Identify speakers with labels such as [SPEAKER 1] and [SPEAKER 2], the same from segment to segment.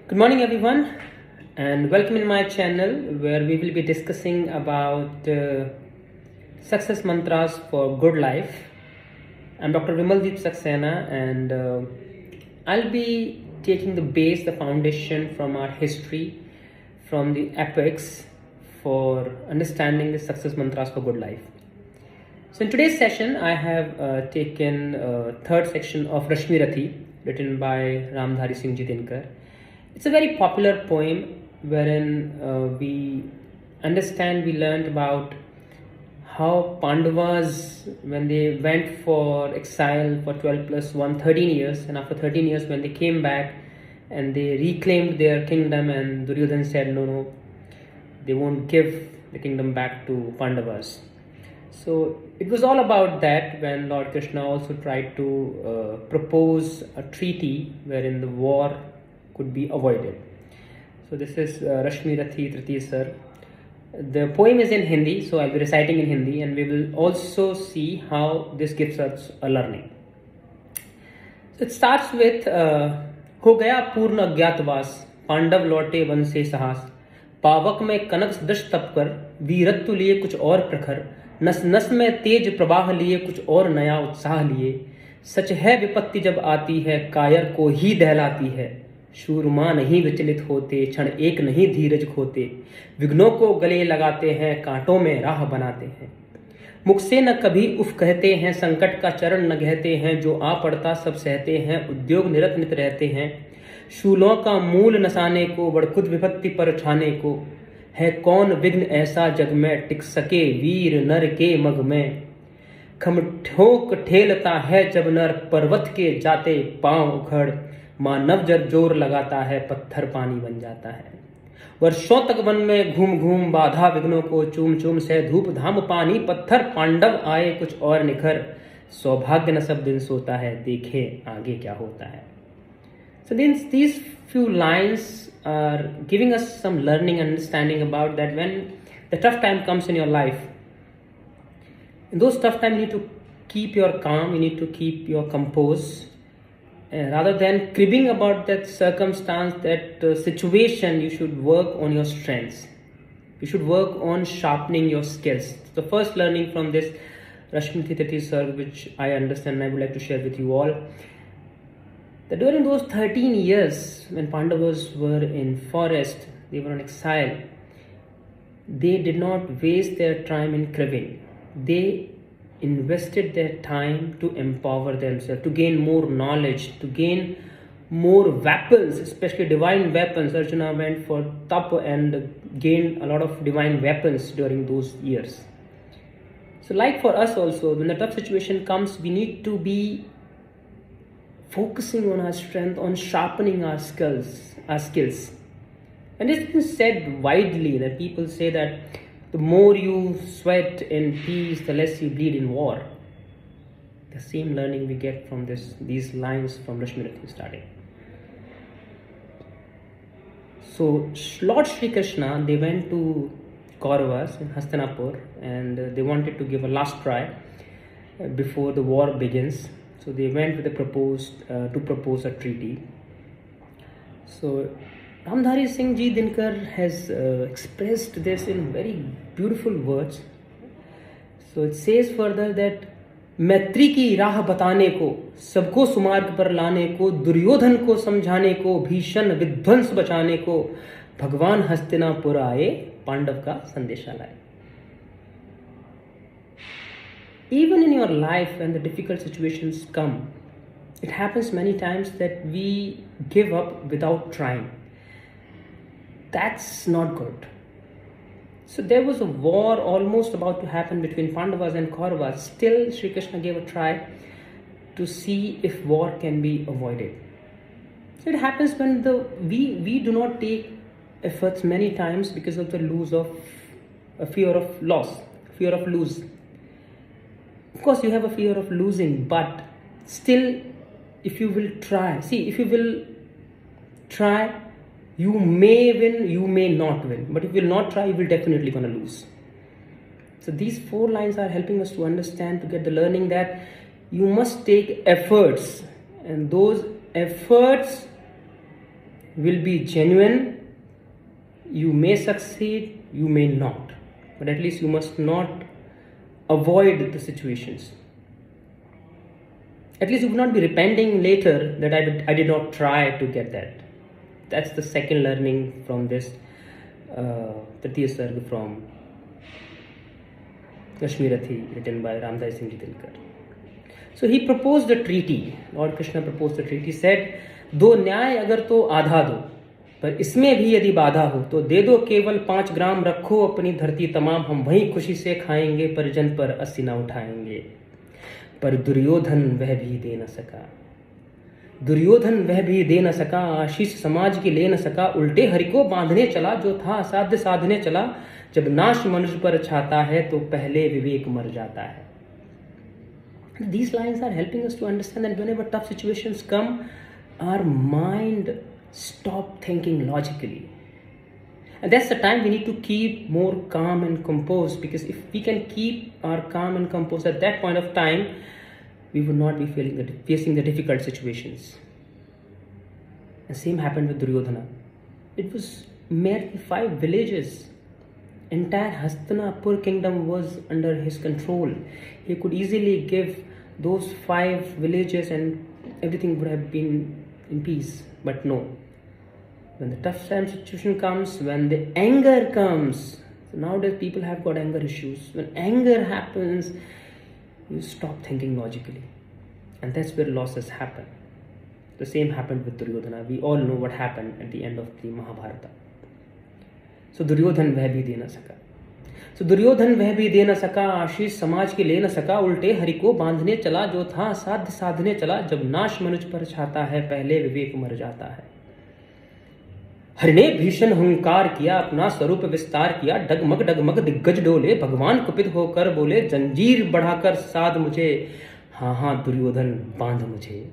[SPEAKER 1] Good morning, everyone, and welcome in my channel where we will be discussing about success mantras for good life. I'm Dr. Vimaldeep Saxena, and I'll be taking the foundation from our history, from the epics for understanding the success mantras for good life. So in today's session, I have taken third section of Rashmi Rathi, written by Ramdhari Singh Ji Dinkar. It's a very popular poem wherein we learned about how Pandavas, when they went for exile for 12 plus 1, 13 years, and after 13 years, when they came back and they reclaimed their kingdom, and Duryodhan said, no, they won't give the kingdom back to Pandavas. So it was all about that when Lord Krishna also tried to propose a treaty wherein the war could be avoided. So this is Rashmi Rathi Tritiya Sar. The poem is in Hindi, so I'll be reciting in Hindi, and we will also see how this gives us a learning. So it starts with हो गया पूर्ण अज्ञातवास, पांडव लौटे one से साहस, पावक में कनक दश तप कर, वीरत्व लिए कुछ और प्रखर, नस नस में तेज प्रवाह लिए कुछ और नया उत्साह लिए, सच है विपत्ति जब आती है कायर को ही दहलाती है, शूरमा नहीं विचलित होते, क्षण एक नहीं धीरज खोते, विघ्नों को गले लगाते हैं, कांटों में राह बनाते हैं, मुख से न कभी उफ कहते हैं, संकट का चरण न गहते हैं, जो आ पड़ता सब सहते हैं, उद्योग निरत नित रहते हैं, शूलों का मूल नसाने को, बड़खुद विपत्ति पर उठाने को, है कौन विघ्न ऐसा जग में, टिक सके वीर नर के मग में, खम ठोक ठेलता है जब नर, पर्वत के जाते पांव उखड़, मानव जब जोर लगाता है, पत्थर पानी बन जाता है, वर्षों तक वन में घूम घूम बाधा विघ्नों को चूम चूम से, धूप धाम पानी पत्थर, पांडव आए कुछ और निखर, सौभाग्य न सब दिन सोता है, देखे आगे क्या होता है. So these few lines are giving us some learning and understanding about that when the tough time comes in your life, in those tough times you need to keep your calm, you need to keep your compose, rather than cribbing about that circumstance, that situation. You should work on your strengths, you should work on sharpening your skills. The first learning from this Rashmi Rathi Sar, which I understand and I would like to share with you all, that during those 13 years when Pandavas were in forest, they were on exile, they did not waste their time in cribbing. They invested their time to empower themselves, to gain more knowledge, to gain more weapons, especially divine weapons. Arjuna went for tap and gained a lot of divine weapons during those years. So like for us also, when the tough situation comes, we need to be focusing on our strength, on sharpening our skills. And it's been said widely that people say that the more you sweat in peace, the less you bleed in war. The same learning we get from these lines from Rashmi Rathi starting. So Lord Shri Krishna, they went to Kauravas in Hastinapur, and they wanted to give a last try before the war begins. So they went with to propose a treaty. So Ramdhari Singh Ji Dinkar has expressed this in very beautiful words. So it says further that मैत्री की राह बताने को, सबको सुमार्ग पर लाने को, दुर्योधन को समझाने को, भीषण विध्वंस बचाने को, भगवान हस्तिनापुर आए, पांडव का संदेशा लाए. Even in your life, when the difficult situations come, it happens many times that we give up without trying. That's not good. So there was a war almost about to happen between Pandavas and Kauravas. Still, Sri Krishna gave a try to see if war can be avoided. So it happens when we do not take efforts many times because of the fear of loss, fear of lose. Of course, you have a fear of losing, but still, if you will try, you may win, you may not win. But if you will not try, you will definitely gonna lose. So these 4 lines are helping us to understand, to get the learning that you must take efforts, and those efforts will be genuine. You may succeed, you may not, but at least you must not avoid the situations. At least you will not be repenting later that I did not try to get that. That's the second learning from this Tritiya Sarg from Kashmirathi, written by Ramdas Singh Ji Dilkar. So he proposed a treaty. Lord Krishna proposed a treaty. He said, दो न्याय अगर तो आधा दो, पर इसमें भी यदि बाधा हो तो दे दो केवल 5 ग्राम, रखो अपनी धरती तमाम, हम वहीं खुशी से खाएंगे, परिजन पर अस्सी न उठाएंगे। पर दुर्योधन वह भी दे न सका, दुर्योधन वह भी दे न सका, आशीष समाज की ले न सका, उल्टे हरि को बांधने चला, जो था असाध्य साधने चला, जब नाश मनुष्य पर छाता है तो पहले विवेक मर जाता है। These lines are helping us to understand that whenever tough situations come, our mind stop thinking logically. And that's the time we need to keep more calm and composed, because if we can keep our calm and composed at that point of time, we would not be facing the difficult situations. The same happened with Duryodhana. It was merely 5 villages. Entire Hastinapur kingdom was under his control. He could easily give those 5 villages and everything would have been in peace. But no. When the tough time situation comes, when the anger comes, so nowadays people have got anger issues. When anger happens, you stop thinking logically. And that's where losses happen. The same happened with Duryodhana. We all know what happened at the end of the Mahabharata. So Duryodhan वह भी दे न सका, so Duryodhan वह भी दे न सका, आशीष समाज की ले न सका, उल्टे हरि को बांधने चला, जो था साध्य साधने चला, जब नाश मनुष्य पर छाता है पहले विवेक मर जाता है। हरि ने भीषण हुंकार किया, अपना स्वरूप विस्तार किया, डगमग दिग्गज डोले, भगवान कुपित होकर बोले, जंजीर बढ़ाकर साध मुझे, हाँ दुर्योधन बांध मुझे।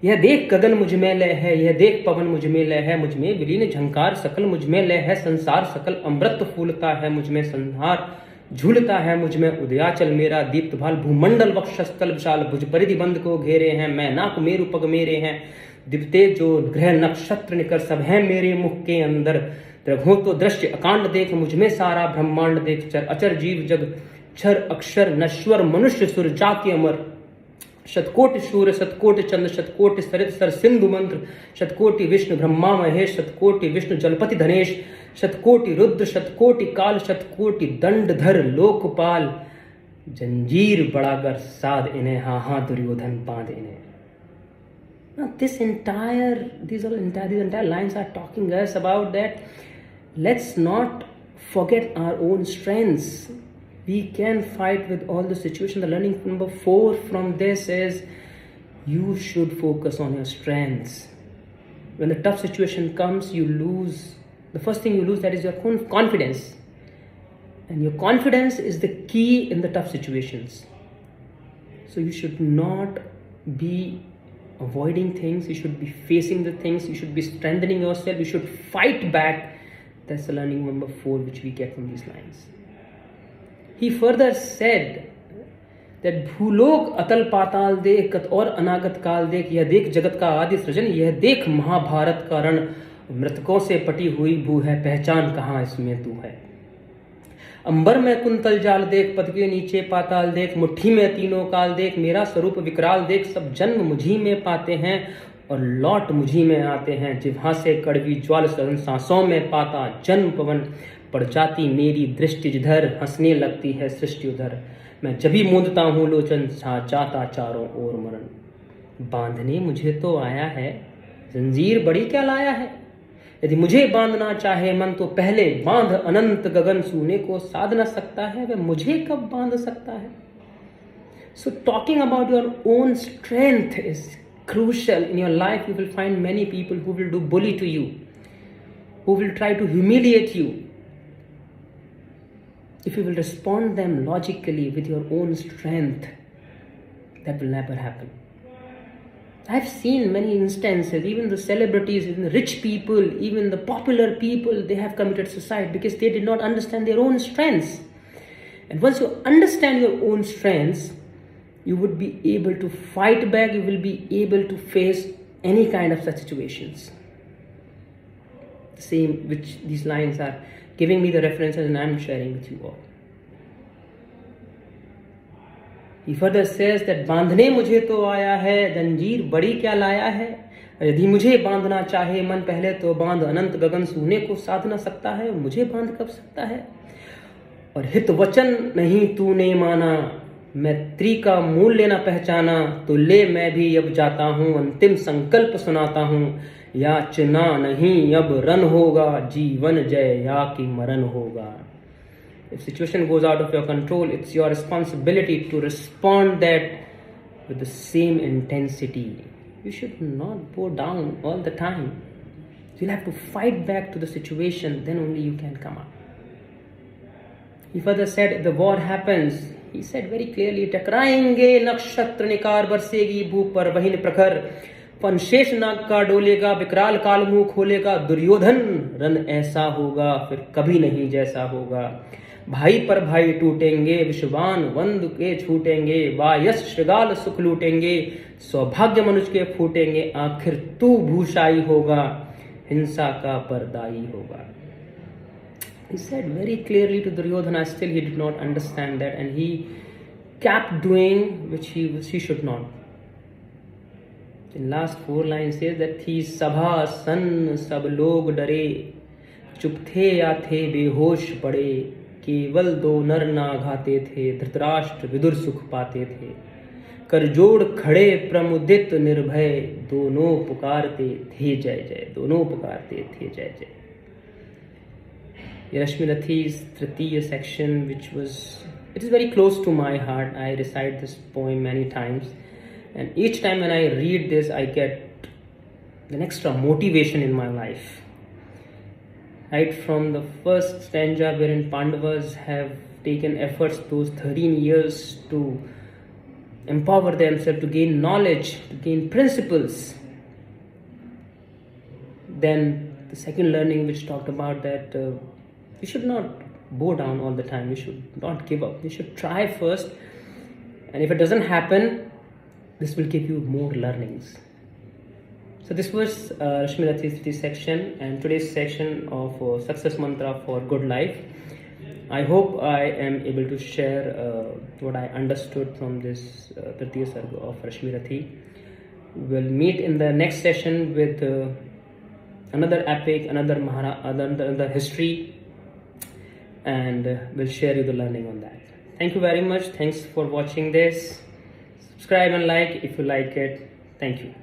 [SPEAKER 1] यह देख गगन मुझ में लय है, यह देख पवन मुझ में लय है, मुझ में विलीन झंकार सकल मुझ में लय है, संसार सकल अमृत फूलता है, मुझ में संहार झूलता है, मुझ में उदयाचल मेरा दीप्त भाल, भूमंडल वक्षस्थल विशाल, भुज परिधि बंद को घेरे हैं, मैं नाक मेरु पग मेरे हैं, दिपते जो ग्रह नक्षत्र निकर सब हैं मेरे मुख के अंदर, द्रघो तो दृश्य अकांड देख, मुझ में सारा ब्रह्मांड देख, चर अचर जीव जग क्षर अक्षर नश्वर, मनुष्य सुर जाति अमर, शतकोटि सूर्य शतकोटि चंद्र शतकोटि सरित सर सिंधु मंत्र, शतकोटि विष्णु ब्रह्मा महेश, शतकोटि विष्णु जलपति धनेश, शतकोटि रुद्र शतकोटि काल, शतकोटि दंडधर लोकपाल, जंजीर बढ़ाकर साध इन्हें, हाँ दुर्योधन बांध इन्हें। Now these entire lines are talking us about that. Let's not forget our own strengths. We can fight with all the situations. The learning number 4 from this is you should focus on your strengths. When the tough situation comes, you lose. The first thing you lose, that is your confidence. And your confidence is the key in the tough situations. So you should not be avoiding things. You should be facing the things. You should be strengthening yourself. You should fight back. That's the learning number 4 which we get from these lines. He further said that भूलोक अतल पाताल देख और अनागत काल देख, यह देख जगत का आदि सृजन, यह देख महाभारत का रण, मृतकों से पटी हुई भू है, पहचान कहाँ इसमें तू है। अंबर में कुंतल जाल देख, पद के नीचे पाताल देख, मुट्ठी में तीनों काल देख, मेरा स्वरूप विकराल देख, सब जन्म मुझी में पाते हैं और लौट मुझी में आते हैं, जिह्वा से कड़वी ज्वाल सदन सांसों में पाता जन्म पवन, पड़ जाती मेरी दृष्टि जिधर, हंसने लगती है सृष्टि उधर, मैं जभी मूंदता हूँ लोचन, जाता चारों ओर मरण, बांधने मुझे तो आया है, जंजीर बड़ी क्या लाया है, यदि मुझे बांधना चाहे मन तो पहले बांध, अनंत गगन सूने को साध न सकता है, वह मुझे कब बांध सकता है। So talking about your own strength is crucial. In your life you will find many people who will do bully to you, who will try to humiliate you. If you will respond them logically with your own strength, that will never happen. I've seen many instances, even the celebrities, even the rich people, even the popular people, they have committed suicide because they did not understand their own strengths. And once you understand your own strengths, you would be able to fight back, you will be able to face any kind of such situations. the same, which these lines are giving me the references and I'm sharing with you all. He further says that बांधने मुझे तो आया है, जंजीर बड़ी क्या लाया है। यदि मुझे बांधना चाहे मन पहले तो बांध, अनंत गगन सूने को साध न सकता है, मुझे बांध कब सकता है। और हित वचन नहीं तूने माना, मैत्री का मूल्य न पहचाना, तो ले मैं भी अब जाता हूँ, अंतिम संकल्प सुनाता हूँ, याचना नहीं अब रन होगा, जीवन जय या कि मरण होगा। If situation goes out of your control, it's your responsibility to respond that with the same intensity. You should not go down all the time. You'll have to fight back to the situation, then only you can come up. He further said, if the war happens, he said very clearly, टकराएंगे नक्षत्र निकार, बरसेगी भूप पर वहीन प्रखर, पंशेष नाग का डोलेगा, विकराल काल मुंह खोलेगा, Duryodhan run ऐसा होगा, फिर कभी नहीं जैसा होगा। भाई पर भाई टूटेंगे, विश्वान वंद के छूटेंगे, वायस श्रृगाल सुख लूटेंगे, सौभाग्य मनुष्य के फूटेंगे, आखिर तू भूषाई होगा, हिंसा का परदाई होगा। He said very clearly to Duryodhana, still he did not understand that, and he kept doing which he should not. In last 4 lines says that थी सभा सन सब लोग डरे, चुप थे या थे बेहोश पड़े, केवल 2 नर नाघाते थे, धृतराष्ट्र विदुर सुख पाते थे, कर जोड़ खड़े प्रमुदित निर्भय, दोनों पुकारते थे जय जय, दोनों पुकारते थे जय जय। Rashmirath's Tritiya section, it is very close to my heart. I recite this poem many times, and each time when I read this, I get an extra motivation in my life. Right from the first stanza, wherein Pandavas have taken efforts those 13 years to empower themselves, to gain knowledge, to gain principles. Then the second learning, which talked about that we should not bow down all the time. We should not give up. We should try first, and if it doesn't happen, this will give you more learnings. So this was Rashmirath's section and today's section of Success Mantra for Good Life. I hope I am able to share what I understood from this Tritiya Sarga of Rashmirathi. We'll meet in the next session with another epic, another history, and we'll share you the learning on that. Thank you very much. Thanks for watching this. Subscribe and like if you like it. Thank you.